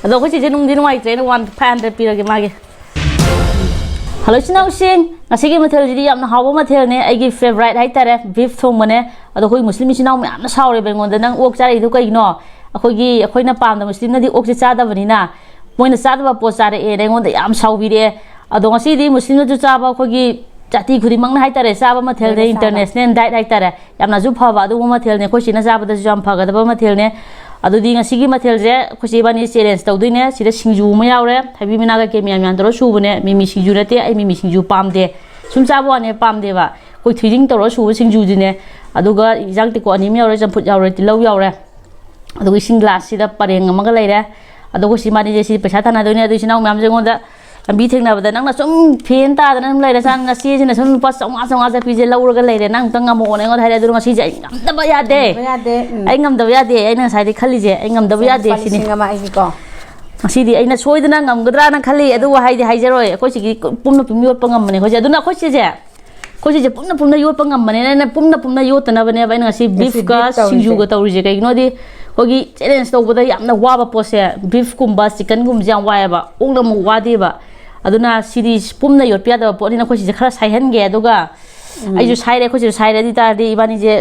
ꯑꯗꯣ ꯑꯩꯈꯣꯏ ꯆꯦꯁꯦ ꯅꯨꯡꯗꯤ ꯅꯨꯡꯉꯥꯏꯇ꯭ꯔꯦꯅ 1500 ꯄꯤꯔꯒꯦ ꯃꯥꯒꯤ ꯍꯜꯂꯣ ꯏꯆꯤꯟꯅꯥꯎꯁꯤꯡ ꯉꯁꯤꯒꯤ ꯃꯊꯦꯜꯁꯤꯗꯤ ꯌꯥꯝꯅ ꯍꯥꯎꯕ ꯃꯊꯦꯜꯅꯦ ꯑꯩꯒꯤ ꯐꯦꯚꯣꯔꯥꯏꯠ ꯍꯥꯏꯇꯥꯔꯦ ꯕꯤꯐ ꯊꯣꯡꯕꯅꯦ ꯑꯗꯣ ꯑꯩꯈꯣꯏ ꯃꯨꯁꯂꯤꯝ ꯏꯆꯤꯟꯅꯥꯎ ꯃꯌꯥꯝꯅ ꯁꯥꯎꯔꯦꯕ ꯑꯩꯉꯣꯟꯗ ꯅꯪ ꯑꯣꯛ ꯆꯥꯔꯛꯏꯗꯣ ꯀꯩꯒꯤꯅꯣ ꯑꯩꯈꯣꯏꯅ ꯄꯥꯝꯗꯕ ꯃꯨꯁꯂꯤꯝꯅꯗꯤ ꯑꯣꯛꯁꯦ ꯆꯥꯗꯕꯅꯤꯅ ꯃꯣꯏꯅ ꯆꯥꯗꯕ ꯄꯣꯠ ꯆꯥꯔꯛꯑꯦꯅ ꯑꯩꯉꯣꯟꯗ ꯌꯥꯝ ꯁꯥꯎꯕꯤꯔꯛꯑꯦ ꯑꯗꯣ ꯉꯁꯤꯗꯤ ꯃꯨꯁꯂꯤꯝꯅꯁꯨ ꯆꯥꯕ ꯑꯩꯈꯣꯏꯒꯤ ꯖꯥꯇꯤ ꯈꯨꯗꯤꯡꯃꯛꯅ ꯍꯥꯏꯇꯥꯔꯦ ꯆꯥꯕ ꯃꯊꯦꯜꯅꯦ ꯏꯟꯇꯔꯅꯦꯁꯅꯦꯜ ꯗꯥꯏꯠ ꯍꯥꯏꯇꯥꯔꯦ ꯌꯥꯝꯅꯁꯨ ꯐꯕ ꯑꯗꯨꯒꯨꯝꯕ ꯃꯊꯦꯜꯅꯦ ꯑꯩꯈꯣꯏ ꯁꯤꯅ ꯆꯥꯕꯗꯁꯨ ꯌꯥꯝ ꯐꯒꯗꯕ ꯃꯊꯦꯜꯅꯦ ꯑꯗꯨꯗꯤ ꯉꯁꯤꯒꯤ ꯃꯊꯦꯜꯁꯦ ꯑꯩꯈꯣꯏ ꯆꯦ ꯏꯕꯥꯅꯤ ꯆꯦꯂꯦꯟꯖ ꯇꯧꯗꯣꯏꯅꯦ ꯁꯤꯗ ꯁꯤꯡꯖꯨ ꯑꯃ ꯌꯥꯎꯔꯦ ꯊꯕꯤ ꯃꯅꯥ ꯀꯩꯀꯩ ꯃꯌꯥꯝ ꯇꯧꯔ ꯁꯨꯕꯅꯦ ꯃꯤꯃꯤ ꯁꯤꯡꯖꯨ ꯅꯠꯇꯦ ꯑꯩ ꯃꯤꯃꯤ ꯁꯤꯡꯖꯨ ꯄꯥꯝꯗꯦ ꯁꯨꯝ ꯆꯥꯕ ꯋꯥꯅꯦ ꯄꯥꯝꯗꯦꯕ ꯑꯩꯈꯣꯏ ꯊꯣꯏꯗꯤꯡ ꯇꯧꯔ ꯁꯨꯕ ꯁꯤꯡꯖꯨꯗꯨꯅꯦ ꯑꯗꯨꯒ ꯏꯟꯖꯥꯡ ꯇꯦꯀꯣ ꯑꯅꯤ ꯑꯃ ꯌꯥꯎꯔꯦ ꯆꯝꯐꯨꯠ ꯌꯥꯎꯔꯦ ꯇꯤꯜꯍꯧ ꯌꯥꯎꯔꯦ ꯑꯗꯨꯒ ꯏꯁꯤꯡ ꯒ꯭ꯂꯥꯁꯁꯤꯗ ꯄꯔꯦꯡ ꯑꯃꯒ ꯂꯩꯔꯦ ꯑꯗꯣ ꯑꯩꯈꯣꯏ ꯁꯤ ꯏꯕꯥꯅꯤꯁꯦ ꯁꯤ ꯄꯩꯁꯥ ꯊꯥꯅꯗꯣꯏꯅꯦ ꯑꯗꯨ ꯏꯆꯤꯟ ꯏꯅꯥꯎ ꯃꯌꯥꯝꯁꯦ ꯑꯩꯉꯣꯟꯗ ꯂꯝꯕꯤ ꯊꯦꯡꯅꯕꯗ ꯅꯪꯅ ꯁꯨꯝ ꯐꯦꯟ ꯇꯥꯗꯅ ꯑꯗꯨꯝ ꯂꯩꯔ ꯆꯥꯅ ꯉꯁꯤꯁꯤꯅ ꯁꯨꯝ ꯂꯨꯄꯥ 500 ꯆꯠꯄꯤꯁꯦ ꯂꯧꯔꯒ ꯂꯩꯔꯦ ꯅꯪ ꯑꯝꯇ ꯉꯝꯃꯛꯑꯣꯅ ꯑꯩꯉꯣꯟꯗ ꯍꯥꯏꯔꯦ ꯑꯗꯨ ꯉꯁꯤꯁꯦ ꯑꯩ ꯉꯝꯗꯕ ꯌꯥꯗꯦ ꯑꯩ ꯉꯝꯗꯕ ꯌꯥꯗꯦ ꯑꯩꯅ ꯉꯁꯥꯏꯗꯩ ꯈꯜꯂꯤꯁꯦ ꯑꯩ ꯉꯝꯗꯕ ꯌꯥꯗꯦ ꯁꯤꯅꯤ ꯉꯁꯤꯗꯤ ꯑꯩꯅ ꯁꯣꯏꯗꯅ ꯉꯝꯒꯗ꯭ꯔꯥꯅ ꯈꯜꯂꯤ ꯑꯗꯨꯕꯨ ꯍꯥꯏꯖꯔꯣꯏ ꯑꯩꯈꯣꯏ ꯁꯤꯒꯤ ꯄꯨꯝꯅ ꯌꯣꯠꯄ ꯉꯝꯕꯅꯦ ꯑꯩꯈꯣꯏꯁꯦ ꯑꯗꯨꯅ ꯑꯩꯈꯣꯏ ꯁꯤꯁꯦ ꯄꯨꯝꯅ ꯌꯣꯠꯄ ꯉꯝꯕꯅꯤꯅ ꯑꯩꯅ ꯄꯨꯝꯅ ꯌꯣꯠꯇꯅꯕꯅꯦꯕ ꯑꯩꯅ ꯉꯁꯤ ꯕꯤꯐꯀ ꯁꯤꯡꯖꯨꯒ ꯇꯧꯔꯤꯁꯦ ꯀꯩꯒꯤꯅꯣꯗꯤ ꯑꯩꯈꯣꯏꯒꯤ ꯆꯦꯂꯦꯟꯖ ꯇꯧꯕꯗ ꯌꯥꯝꯅ ꯋꯥꯕ ꯄꯣꯠꯁꯦ ꯕꯤꯐꯀꯨꯝꯕ ꯆꯤꯛꯀꯟꯒꯨꯝꯕꯁꯦ ꯌꯥꯝ ꯋꯥꯏꯑꯦꯕ ꯑꯣꯛꯅ ꯑꯃꯨꯛ ꯋꯥꯗꯦꯕ ꯑꯗꯨꯅ ꯁꯤꯗꯤ ꯄꯨꯝꯅ ꯌꯣꯠꯄ ꯌꯥꯗꯕ ꯄꯣꯠꯅꯤꯅ ꯑꯩꯈꯣꯏ ꯁꯤꯁꯦ ꯈꯔ ꯁꯥꯏꯍꯟꯒꯦ ꯑꯗꯨꯒ ꯑꯩꯁꯨ ꯁꯥꯏꯔꯦ ꯑꯩꯈꯣꯏ ꯁꯤꯁꯨ ꯁꯥꯏꯔꯦ ꯑꯗꯨ ꯇꯥꯔꯗꯤ ꯏꯕꯥꯅꯤꯁꯦ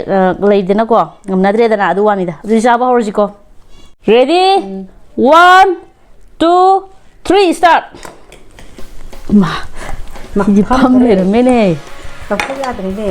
ꯂꯩꯗꯅꯀꯣ ꯉꯝꯅꯗ꯭ꯔꯦꯗꯅ ꯑꯗꯨ ꯋꯥꯅꯤꯗ ꯑꯗꯨꯗꯤ ꯆꯥꯕ ꯍꯧꯔꯁꯤꯀꯣ ꯔꯦꯗꯤ 1 2 3 ꯁ꯭ꯇꯥꯔꯠ ꯁꯤꯗꯤ ꯐꯝ ꯂꯩꯔꯝꯃꯦꯅꯦ ꯂꯧꯊꯣꯛ ꯌꯥꯗ꯭ꯔꯦꯅꯦ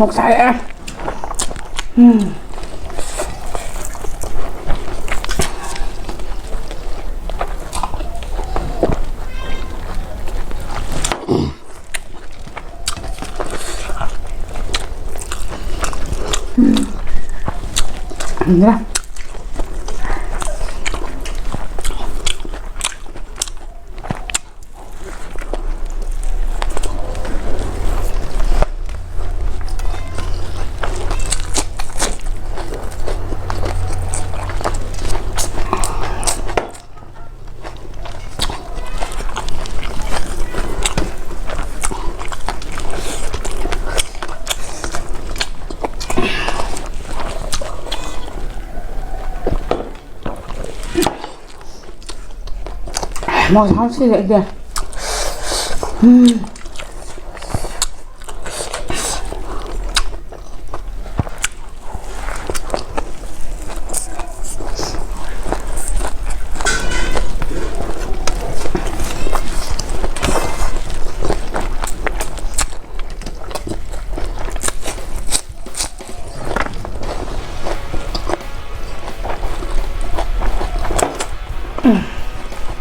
một sai em Dạ. Màu sao xí vậy kìa.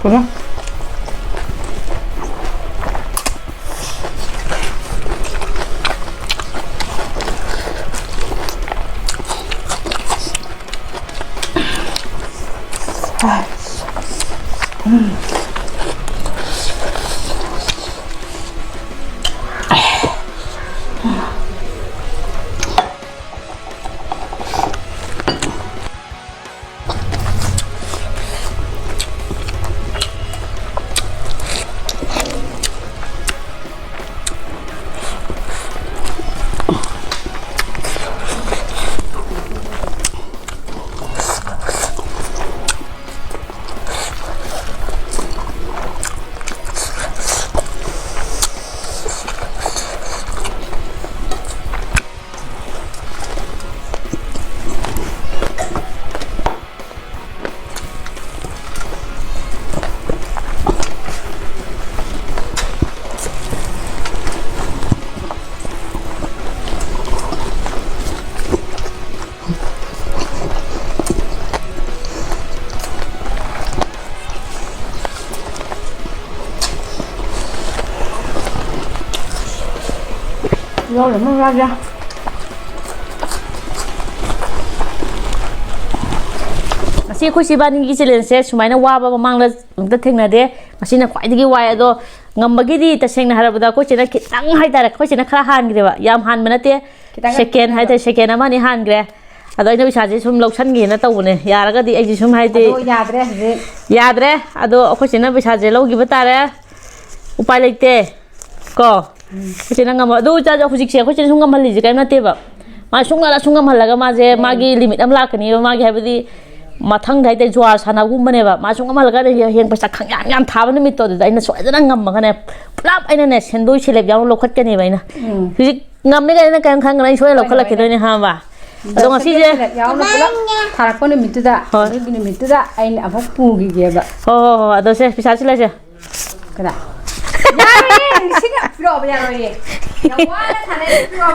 Được không? Rau để nó ra. Masih aku sih banding gigi challenge saya sumaina waba mamang la untuk thengna de masih na kwai digi wai ado ngambagi di tasengna harabada ko chena kitang hai tara ko chena khara han gre ba yam han manate second hai ta second ama ni han gre ado ina bisa je sum loksan gi na tawune yaraga di ai sum hai de yadre ado ko chena bisa je logi batare upai leite ko ko chena ngam ado cha ja hujik se ko chena sum ngam hali je kai na te ba ma sungam halaga ma je magi limit am lakani magi habidi mathang dai te jwar sana gumbane ba ma sungam halaga heng pasa khang yam thabana mi to da ina soidana ngam magane plap aina ne sendoi seleb yaw lokhat kani ba ina hujik ngam ne ga ina kan khang nai soi lokhat lakhe ni ha ba ado ngasi je yaw na pula tharak ko ni mituda ni mituda aina abok pu gi ge ba ho ado se pisa sila je kada ya re ni singa pro ba ya ro ye ya wa na thane pro